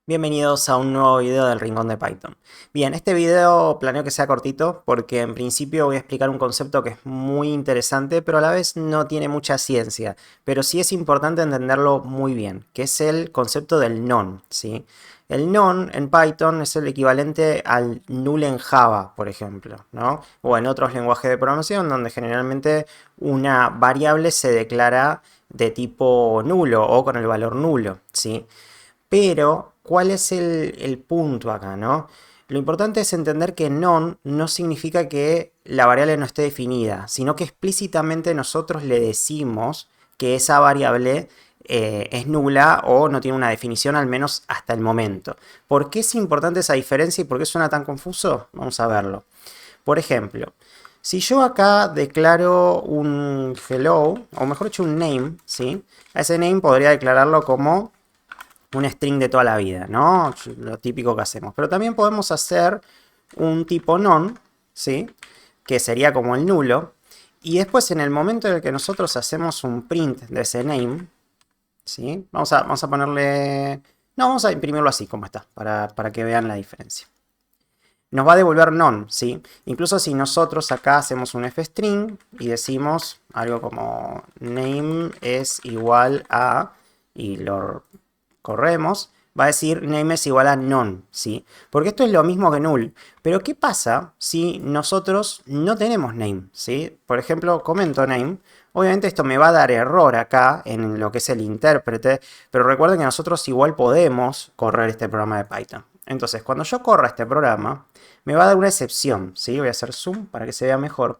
Bienvenidos a un nuevo video del Rincón de Python. Bien, este video planeo que sea cortito porque en principio voy a explicar un concepto que es muy interesante, pero a la vez no tiene mucha ciencia, pero sí es importante entenderlo muy bien, que es el concepto del non, ¿sí? El non en Python es el equivalente al null en Java, por ejemplo, ¿no? O en otros lenguajes de programación donde generalmente una variable se declara de tipo nulo o con el valor nulo, ¿sí? Pero, ¿cuál es el punto acá, no? Lo importante es entender que non no significa que la variable no esté definida, sino que explícitamente nosotros le decimos que esa variable es nula o no tiene una definición, al menos hasta el momento. ¿Por qué es importante esa diferencia y por qué suena tan confuso? Vamos a verlo. Por ejemplo, si yo acá declaro un hello, o mejor dicho un name, ¿sí? A ese name podría declararlo como un string de toda la vida, ¿no? Lo típico que hacemos. Pero también podemos hacer un tipo non, ¿sí? Que sería como el nulo. Y después en el momento en el que nosotros hacemos un print de ese name, ¿sí? Vamos a ponerle... No, vamos a imprimirlo así como está, para que vean la diferencia. Nos va a devolver non, ¿sí? Incluso si nosotros acá hacemos un fstring y decimos algo como name es igual a... y lo corremos, va a decir name es igual a none, ¿sí? Porque esto es lo mismo que null. Pero ¿qué pasa si nosotros no tenemos name, ¿sí? Por ejemplo, comento name. Obviamente esto me va a dar error acá en lo que es el intérprete, pero recuerden que nosotros igual podemos correr este programa de Python. Entonces, cuando yo corra este programa, me va a dar una excepción, ¿sí? Voy a hacer zoom para que se vea mejor.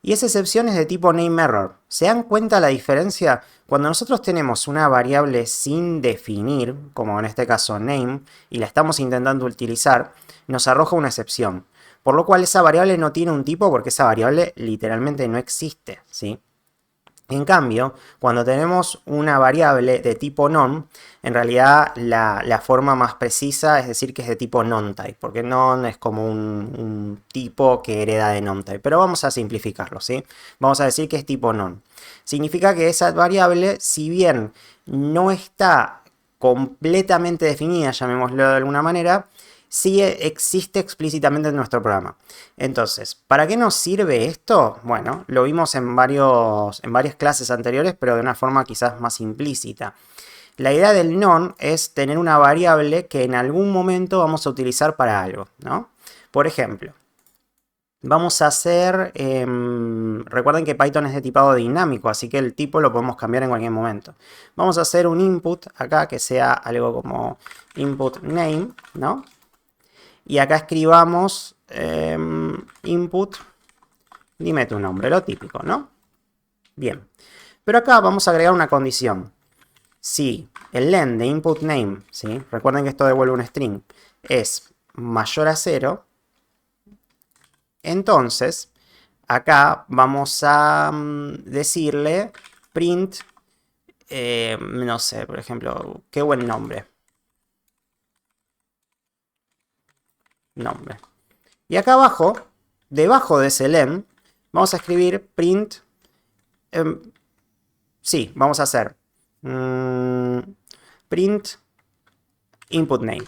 Y esa excepción es de tipo nameError. ¿Se dan cuenta la diferencia? Cuando nosotros tenemos una variable sin definir, como en este caso name, y la estamos intentando utilizar, nos arroja una excepción. Por lo cual esa variable no tiene un tipo porque esa variable literalmente no existe, ¿sí? En cambio, cuando tenemos una variable de tipo non, en realidad la forma más precisa es decir que es de tipo non-type, porque non es como un tipo que hereda de non-type. Pero vamos a simplificarlo, ¿sí? Vamos a decir que es tipo non. Significa que esa variable, si bien no está completamente definida, llamémoslo de alguna manera, sí existe explícitamente en nuestro programa. Entonces, ¿para qué nos sirve esto? Bueno, lo vimos en varias clases anteriores, pero de una forma quizás más implícita. La idea del non es tener una variable que en algún momento vamos a utilizar para algo, ¿no? Por ejemplo, vamos a hacer... recuerden que Python es de tipado dinámico, así que el tipo lo podemos cambiar en cualquier momento. Vamos a hacer un input acá que sea algo como input name, ¿no? Y acá escribamos input, dime tu nombre, lo típico, ¿no? Bien. Pero acá vamos a agregar una condición. Si el len de input name, ¿sí? Recuerden que esto devuelve un string, es mayor a 0, entonces acá vamos a decirle print, no sé, por ejemplo, qué buen nombre. Nombre. Y acá abajo, debajo de ese len, vamos a escribir print. Sí, vamos a hacer print input name.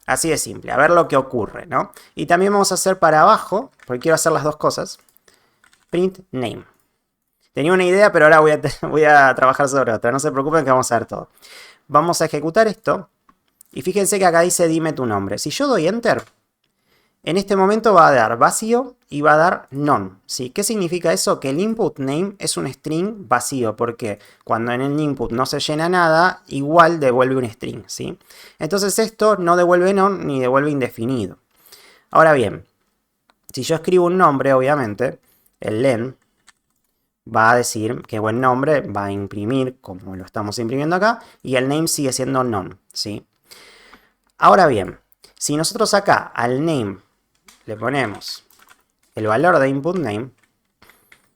Así de simple, a ver lo que ocurre, ¿no? Y también vamos a hacer para abajo, porque quiero hacer las dos cosas, print name. Tenía una idea, pero ahora voy a trabajar sobre otra. No se preocupen que vamos a ver todo. Vamos a ejecutar esto. Y fíjense que acá dice dime tu nombre. Si yo doy enter, en este momento va a dar vacío y va a dar none, ¿sí? ¿Qué significa eso? Que el input name es un string vacío, porque cuando en el input no se llena nada, igual devuelve un string, ¿sí? Entonces esto no devuelve none ni devuelve indefinido. Ahora bien, si yo escribo un nombre, obviamente, el len va a decir que buen nombre, va a imprimir como lo estamos imprimiendo acá, y el name sigue siendo none, ¿sí? Ahora bien, si nosotros acá al name le ponemos el valor de input name,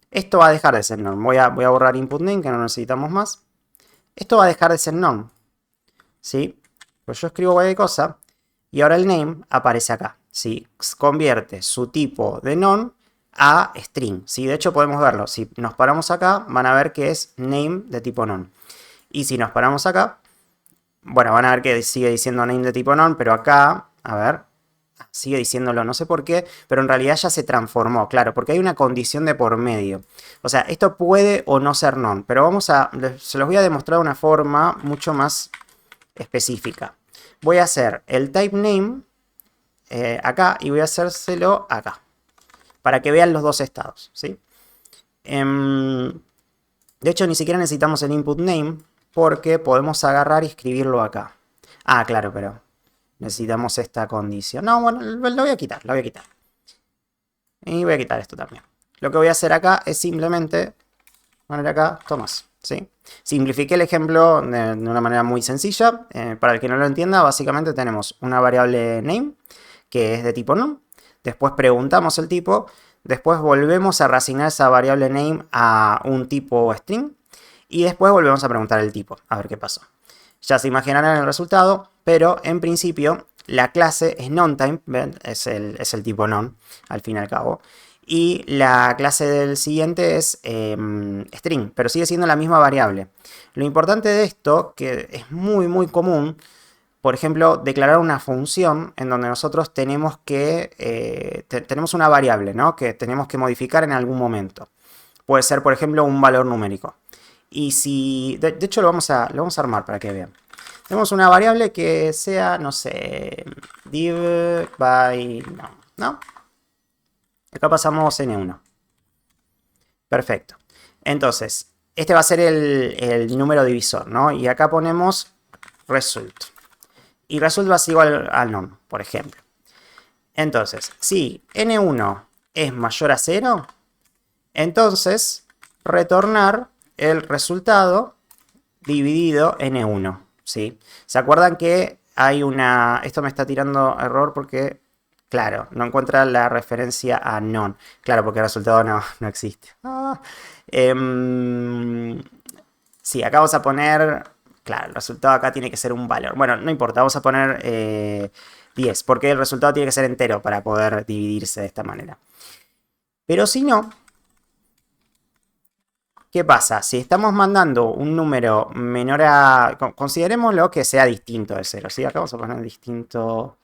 esto va a dejar de ser none. Voy a borrar input name, que no necesitamos más. Esto va a dejar de ser none, ¿sí? Pues yo escribo cualquier cosa y ahora el name aparece acá, ¿sí? Convierte su tipo de none a string, ¿sí? De hecho podemos verlo. Si nos paramos acá, van a ver que es name de tipo none. Y si nos paramos acá, bueno, van a ver que sigue diciendo name de tipo non, pero acá, a ver, sigue diciéndolo, no sé por qué, pero en realidad ya se transformó, claro, porque hay una condición de por medio. O sea, esto puede o no ser non, pero se los voy a demostrar de una forma mucho más específica. Voy a hacer el type name acá y voy a hacérselo acá, para que vean los dos estados, ¿sí? De hecho, ni siquiera necesitamos el input name, porque podemos agarrar y escribirlo acá. Ah, claro, pero necesitamos esta condición. No, bueno, lo voy a quitar, lo voy a quitar. Y voy a quitar esto también. Lo que voy a hacer acá es simplemente poner acá Tomás, ¿sí? Simplifiqué el ejemplo de una manera muy sencilla. Para el que no lo entienda, básicamente tenemos una variable name, que es de tipo non. Después preguntamos el tipo. Después volvemos a reasignar esa variable name a un tipo string. Y después volvemos a preguntar el tipo, a ver qué pasó. Ya se imaginarán el resultado, pero en principio la clase es nonType, ¿ven? Es el tipo non, al fin y al cabo. Y la clase del siguiente es string, pero sigue siendo la misma variable. Lo importante de esto, que es muy muy común, por ejemplo, declarar una función en donde nosotros tenemos tenemos una variable, ¿no? Que tenemos que modificar en algún momento. Puede ser, por ejemplo, un valor numérico. Y si, de hecho lo vamos a armar para que vean. Tenemos una variable que sea, no sé, div by no, ¿no? Acá pasamos n1. Perfecto. Entonces, este va a ser el número divisor, ¿no? Y acá ponemos result. Y result va a ser igual al non, por ejemplo. Entonces, si n1 es mayor a 0, entonces retornar el resultado dividido n1, ¿sí? ¿Se acuerdan que hay una... Esto me está tirando error porque, claro, no encuentra la referencia a non. Claro, porque el resultado no existe. Sí, acá vamos a poner... Claro, el resultado acá tiene que ser un valor. Bueno, no importa, vamos a poner 10, porque el resultado tiene que ser entero para poder dividirse de esta manera. Pero si no, ¿qué pasa? Si estamos mandando un número menor a... Considerémoslo que sea distinto de 0, ¿sí? Acá vamos a poner distinto...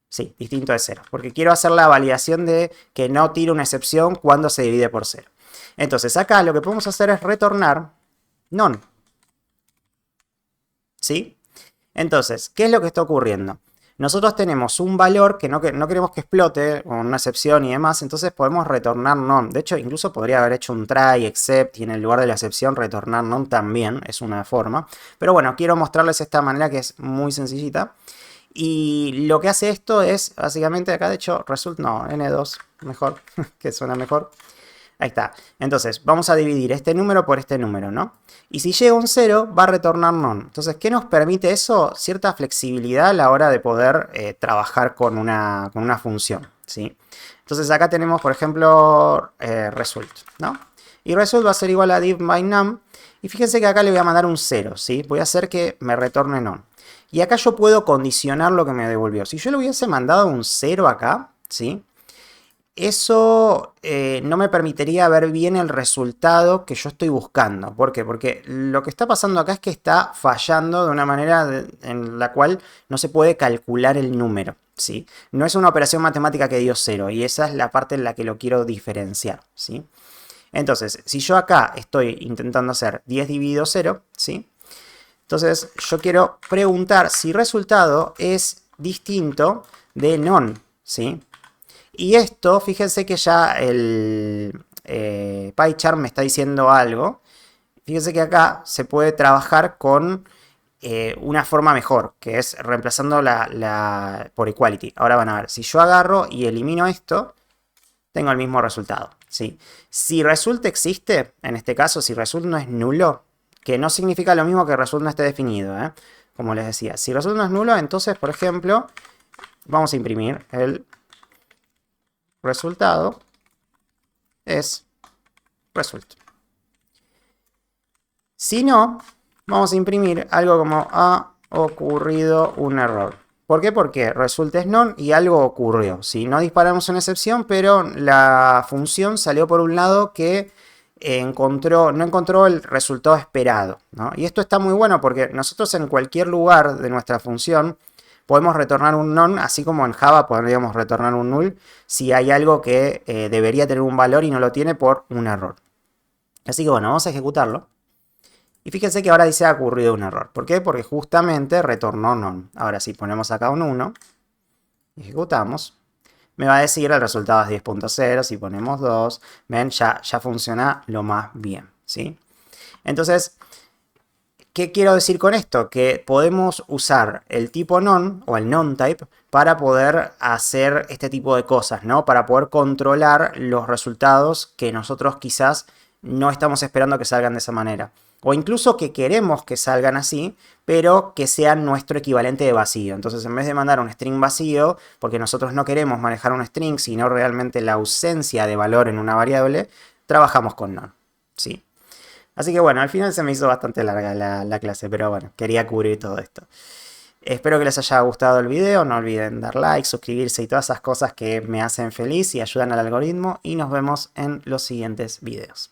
Sí, distinto de 0. Porque quiero hacer la validación de que no tire una excepción cuando se divide por 0. Entonces acá lo que podemos hacer es retornar non. ¿Sí? Entonces, ¿qué es lo que está ocurriendo? Nosotros tenemos un valor que no queremos que explote, con una excepción y demás, entonces podemos retornar non. De hecho, incluso podría haber hecho un try, except, y en el lugar de la excepción retornar non también, es una forma. Pero bueno, quiero mostrarles esta manera que es muy sencillita. Y lo que hace esto es, básicamente, acá de hecho, result, no, n2, mejor, que suena mejor. Ahí está. Entonces, vamos a dividir este número por este número, ¿no? Y si llega un 0, va a retornar non. Entonces, ¿qué nos permite eso? Cierta flexibilidad a la hora de poder trabajar con una función, ¿sí? Entonces, acá tenemos, por ejemplo, result, ¿no? Y result va a ser igual a div by num. Y fíjense que acá le voy a mandar un 0, ¿sí? Voy a hacer que me retorne non. Y acá yo puedo condicionar lo que me devolvió. Si yo le hubiese mandado un 0 acá, ¿sí? Eso no me permitiría ver bien el resultado que yo estoy buscando. ¿Por qué? Porque lo que está pasando acá es que está fallando de una manera en la cual no se puede calcular el número, ¿sí? No es una operación matemática que dio 0 y esa es la parte en la que lo quiero diferenciar, ¿sí? Entonces, si yo acá estoy intentando hacer 10 dividido 0, ¿sí? Entonces, yo quiero preguntar si el resultado es distinto de non, ¿sí? Y esto, fíjense que ya el PyCharm me está diciendo algo. Fíjense que acá se puede trabajar con una forma mejor, que es reemplazando por equality. Ahora van a ver, si yo agarro y elimino esto, tengo el mismo resultado, ¿sí? Si result existe, en este caso, si result no es nulo, que no significa lo mismo que result no esté definido, como les decía. Si result no es nulo, entonces, por ejemplo, vamos a imprimir el resultado es result. Si no, vamos a imprimir algo como ha ocurrido un error. ¿Por qué? Porque result es non y algo ocurrió. Si no disparamos una excepción, pero la función salió por un lado que no encontró el resultado esperado, ¿no? Y esto está muy bueno porque nosotros en cualquier lugar de nuestra función podemos retornar un none, así como en Java podríamos retornar un null si hay algo que debería tener un valor y no lo tiene por un error. Así que bueno, vamos a ejecutarlo. Y fíjense que ahora dice ha ocurrido un error. ¿Por qué? Porque justamente retornó none. Ahora si ponemos acá un 1, ejecutamos, me va a decir el resultado es 10.0, si ponemos 2, ven, ya funciona lo más bien, ¿sí? Entonces, ¿qué quiero decir con esto? Que podemos usar el tipo non o el non-type para poder hacer este tipo de cosas, ¿no? Para poder controlar los resultados que nosotros quizás no estamos esperando que salgan de esa manera. O incluso que queremos que salgan así, pero que sean nuestro equivalente de vacío. Entonces, en vez de mandar un string vacío, porque nosotros no queremos manejar un string, sino realmente la ausencia de valor en una variable, trabajamos con non, ¿sí? Así que bueno, al final se me hizo bastante larga la clase, pero bueno, quería cubrir todo esto. Espero que les haya gustado el video, no olviden dar like, suscribirse y todas esas cosas que me hacen feliz y ayudan al algoritmo. Y nos vemos en los siguientes videos.